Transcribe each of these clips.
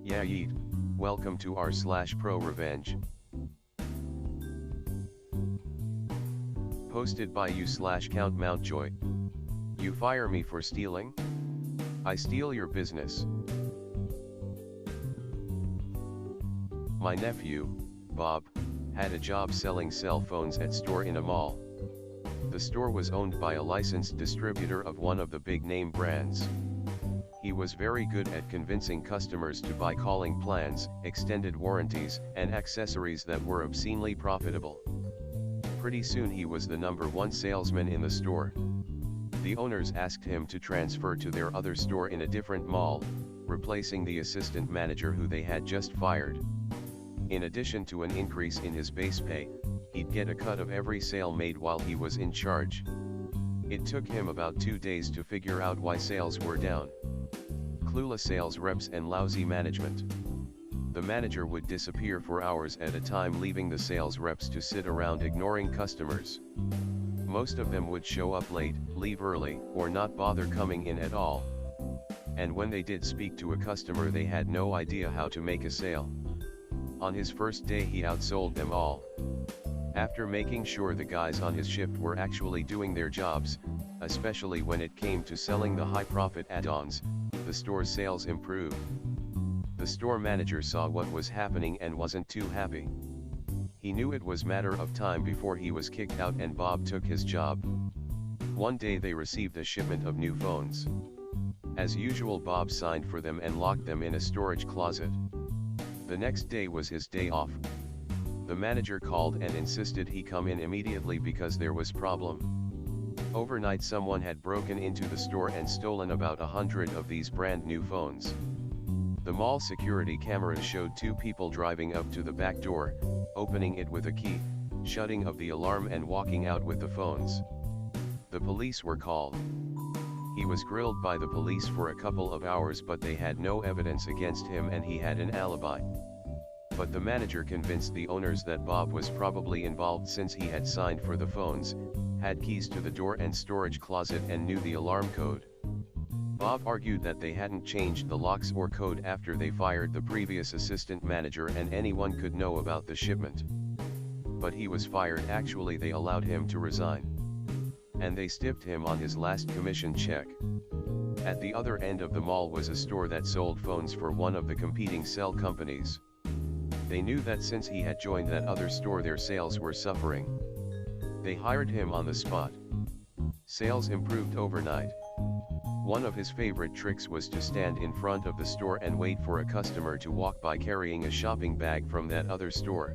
Yeah yeet, welcome to r/ProRevenge. Posted by you/Count Mountjoy. You fire me for stealing? I steal your business. My nephew, Bob, had a job selling cell phones at store in a mall. The store was owned by a licensed distributor of one of the big name brands. He was very good at convincing customers to buy calling plans, extended warranties, and accessories that were obscenely profitable. Pretty soon he was the #1 salesman in the store. The owners asked him to transfer to their other store in a different mall, replacing the assistant manager who they had just fired. In addition to an increase in his base pay, he'd get a cut of every sale made while he was in charge. It took him about 2 days to figure out why sales were down. Clueless sales reps and lousy management. The manager would disappear for hours at a time, leaving the sales reps to sit around ignoring customers. Most of them would show up late, leave early, or not bother coming in at all. And when they did speak to a customer, they had no idea how to make a sale. On his first day he outsold them all. After making sure the guys on his shift were actually doing their jobs, especially when it came to selling the high-profit add-ons, the store's sales improved. The store manager saw what was happening and wasn't too happy. He knew it was a matter of time before he was kicked out and Bob took his job. One day they received a shipment of new phones. As usual, Bob signed for them and locked them in a storage closet. The next day was his day off. The manager called and insisted he come in immediately because there was problem. Overnight someone had broken into the store and stolen about 100 of these brand new phones. The mall security cameras showed 2 people driving up to the back door, opening it with a key, shutting of the alarm and walking out with the phones. The police were called. He was grilled by the police for a couple of hours, but they had no evidence against him and he had an alibi. But the manager convinced the owners that Bob was probably involved since he had signed for the phones, had keys to the door and storage closet and knew the alarm code. Bob argued that they hadn't changed the locks or code after they fired the previous assistant manager and anyone could know about the shipment. But he was fired. Actually, they allowed him to resign. And they stiffed him on his last commission check. At the other end of the mall was a store that sold phones for one of the competing cell companies. They knew that since he had joined that other store their sales were suffering. They hired him on the spot. Sales improved overnight. One of his favorite tricks was to stand in front of the store and wait for a customer to walk by carrying a shopping bag from that other store.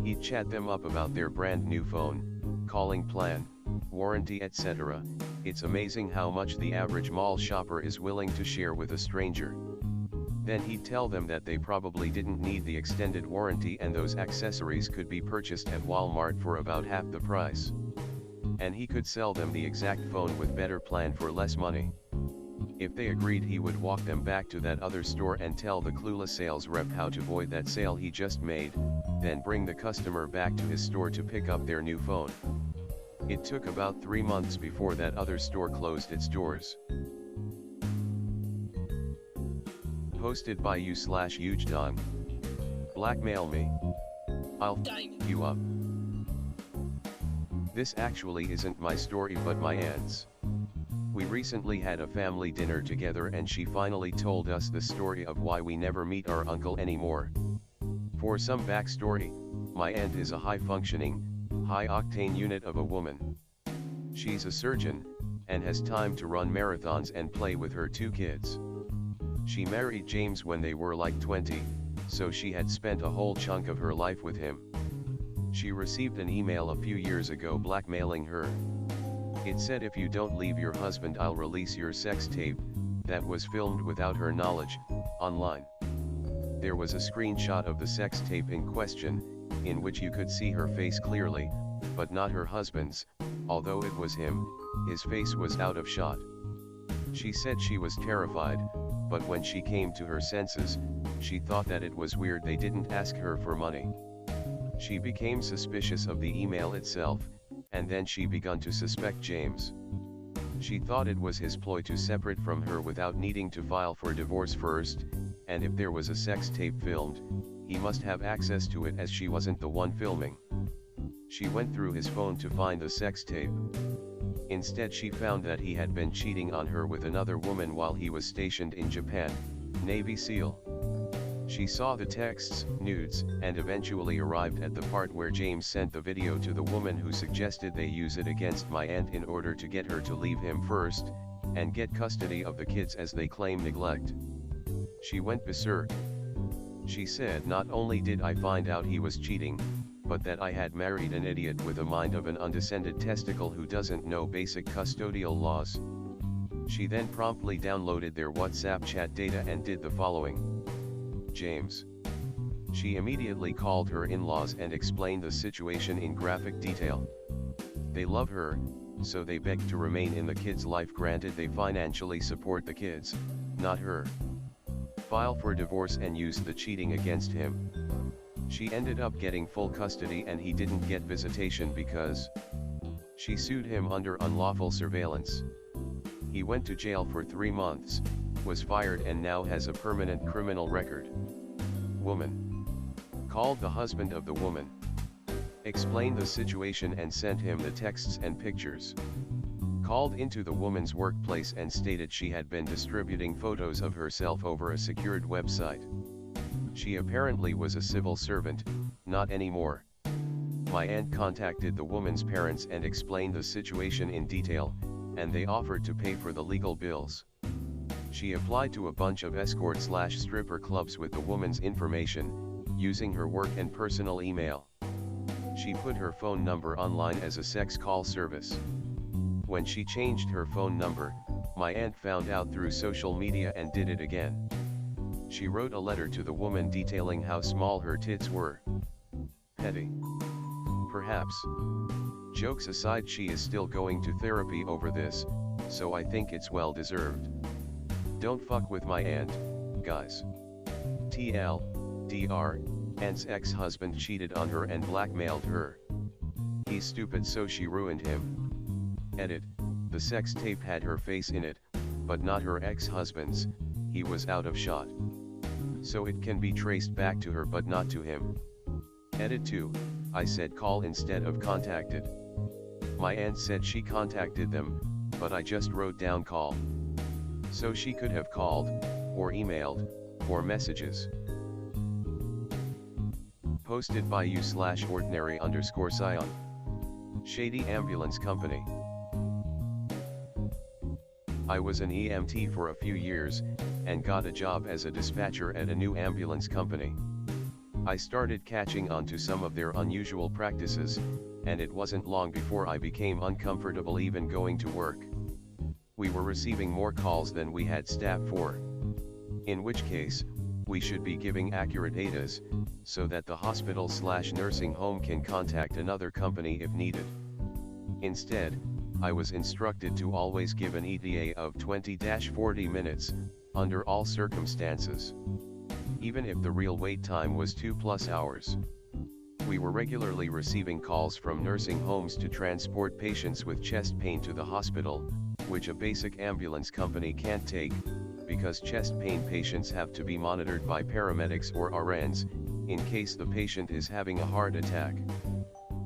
He'd chat them up about their brand new phone, calling plan, warranty, etc. It's amazing how much the average mall shopper is willing to share with a stranger. Then he'd tell them that they probably didn't need the extended warranty and those accessories could be purchased at Walmart for about half the price. And he could sell them the exact phone with better plan for less money. If they agreed, he would walk them back to that other store and tell the clueless sales rep how to void that sale he just made, then bring the customer back to his store to pick up their new phone. It took about 3 months before that other store closed its doors. Posted by you/Ujdon. Blackmail me. I'll f you up. This actually isn't my story but my aunt's. We recently had a family dinner together and she finally told us the story of why we never meet our uncle anymore. For some backstory, my aunt is a high-functioning, high-octane unit of a woman. She's a surgeon, and has time to run marathons and play with her 2 kids. She married James when they were like 20, so she had spent a whole chunk of her life with him. She received an email a few years ago blackmailing her. It said, if you don't leave your husband I'll release your sex tape, that was filmed without her knowledge, online. There was a screenshot of the sex tape in question, in which you could see her face clearly, but not her husband's. Although it was him, his face was out of shot. She said she was terrified, but when she came to her senses, She thought that it was weird they didn't ask her for money. She became suspicious of the email itself, and then she began to suspect James. She thought it was his ploy to separate from her without needing to file for divorce first, and if there was a sex tape filmed, he must have access to it as she wasn't the one filming. She went through his phone to find the sex tape. Instead she found that he had been cheating on her with another woman while he was stationed in Japan, Navy SEAL. She saw the texts, nudes, and eventually arrived at the part where James sent the video to the woman who suggested they use it against my aunt in order to get her to leave him first, and get custody of the kids as they claim neglect. She went berserk. She said, "Not only did I find out he was cheating, but that I had married an idiot with the mind of an undescended testicle who doesn't know basic custodial laws." She then promptly downloaded their WhatsApp chat data and did the following. James. She immediately called her in-laws and explained the situation in graphic detail. They love her, so they begged to remain in the kids' life, granted they financially support the kids, not her. File for divorce and use the cheating against him. She ended up getting full custody and he didn't get visitation because she sued him under unlawful surveillance. He went to jail for 3 months, was fired and now has a permanent criminal record. Woman. Called the husband of the woman. Explained the situation and sent him the texts and pictures. Called into the woman's workplace and stated she had been distributing photos of herself over a secured website. She apparently was a civil servant, not anymore. My aunt contacted the woman's parents and explained the situation in detail, and they offered to pay for the legal bills. She applied to a bunch of escort/stripper clubs with the woman's information, using her work and personal email. She put her phone number online as a sex call service. When she changed her phone number, my aunt found out through social media and did it again. She wrote a letter to the woman detailing how small her tits were. Petty. Perhaps. Jokes aside, she is still going to therapy over this, so I think it's well deserved. Don't fuck with my aunt, guys. TLDR, aunt's ex-husband cheated on her and blackmailed her. He's stupid, so she ruined him. Edit, the sex tape had her face in it, but not her ex-husband's, he was out of shot. So it can be traced back to her but not to him. Edit 2, I said call instead of contacted. My aunt said she contacted them, but I just wrote down call. So she could have called, or emailed, or messages. Posted by you/ordinary_Sion. Shady Ambulance Company. I was an EMT for a few years, and got a job as a dispatcher at a new ambulance company. I started catching on to some of their unusual practices, and it wasn't long before I became uncomfortable even going to work. We were receiving more calls than we had staff for. In which case, we should be giving accurate ADAs, so that the hospital/nursing home can contact another company if needed. Instead, I was instructed to always give an ETA of 20-40 minutes, under all circumstances. Even if the real wait time was 2+ hours. We were regularly receiving calls from nursing homes to transport patients with chest pain to the hospital, which a basic ambulance company can't take, because chest pain patients have to be monitored by paramedics or RNs, in case the patient is having a heart attack.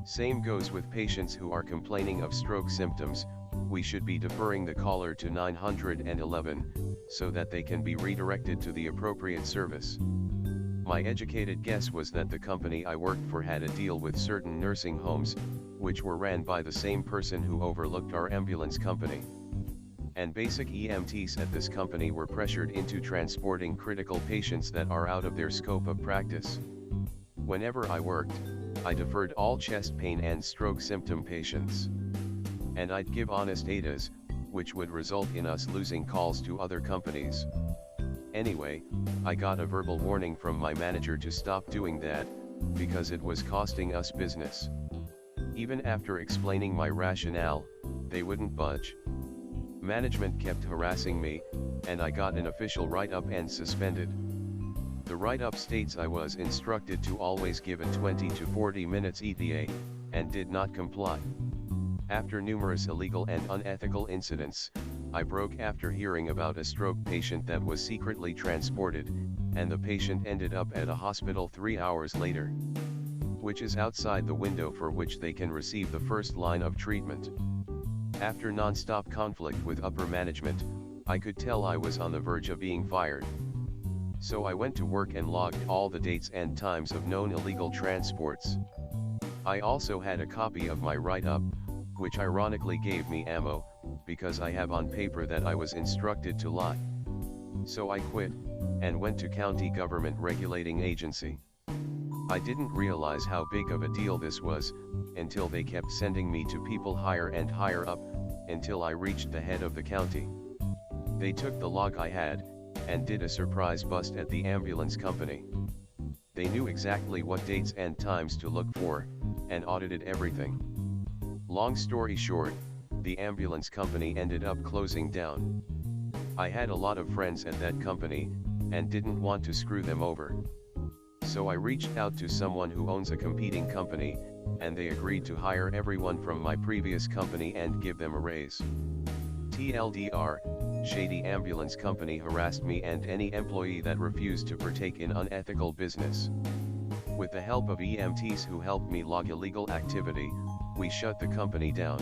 Same goes with patients who are complaining of stroke symptoms. We should be deferring the caller to 911, so that they can be redirected to the appropriate service. My educated guess was that the company I worked for had a deal with certain nursing homes, which were ran by the same person who overlooked our ambulance company. And basic EMTs at this company were pressured into transporting critical patients that are out of their scope of practice. Whenever I worked, I deferred all chest pain and stroke symptom patients. And I'd give honest ADAs, which would result in us losing calls to other companies. Anyway, I got a verbal warning from my manager to stop doing that, because it was costing us business. Even after explaining my rationale, they wouldn't budge. Management kept harassing me, and I got an official write-up and suspended. The write-up states I was instructed to always give a 20 to 40 minutes ETA, and did not comply. After numerous illegal and unethical incidents, I broke after hearing about a stroke patient that was secretly transported, and the patient ended up at a hospital 3 hours later, which is outside the window for which they can receive the first line of treatment. After non-stop conflict with upper management, I could tell I was on the verge of being fired. So I went to work and logged all the dates and times of known illegal transports. I also had a copy of my write-up, which ironically gave me ammo, because I have on paper that I was instructed to lie. So I quit, and went to county government regulating agency. I didn't realize how big of a deal this was, until they kept sending me to people higher and higher up, until I reached the head of the county. They took the log I had, and did a surprise bust at the ambulance company. They knew exactly what dates and times to look for, and audited everything. Long story short, the ambulance company ended up closing down. I had a lot of friends at that company, and didn't want to screw them over. So I reached out to someone who owns a competing company, and they agreed to hire everyone from my previous company and give them a raise. TLDR, shady ambulance company harassed me and any employee that refused to partake in unethical business. With the help of EMTs who helped me log illegal activity, we shut the company down.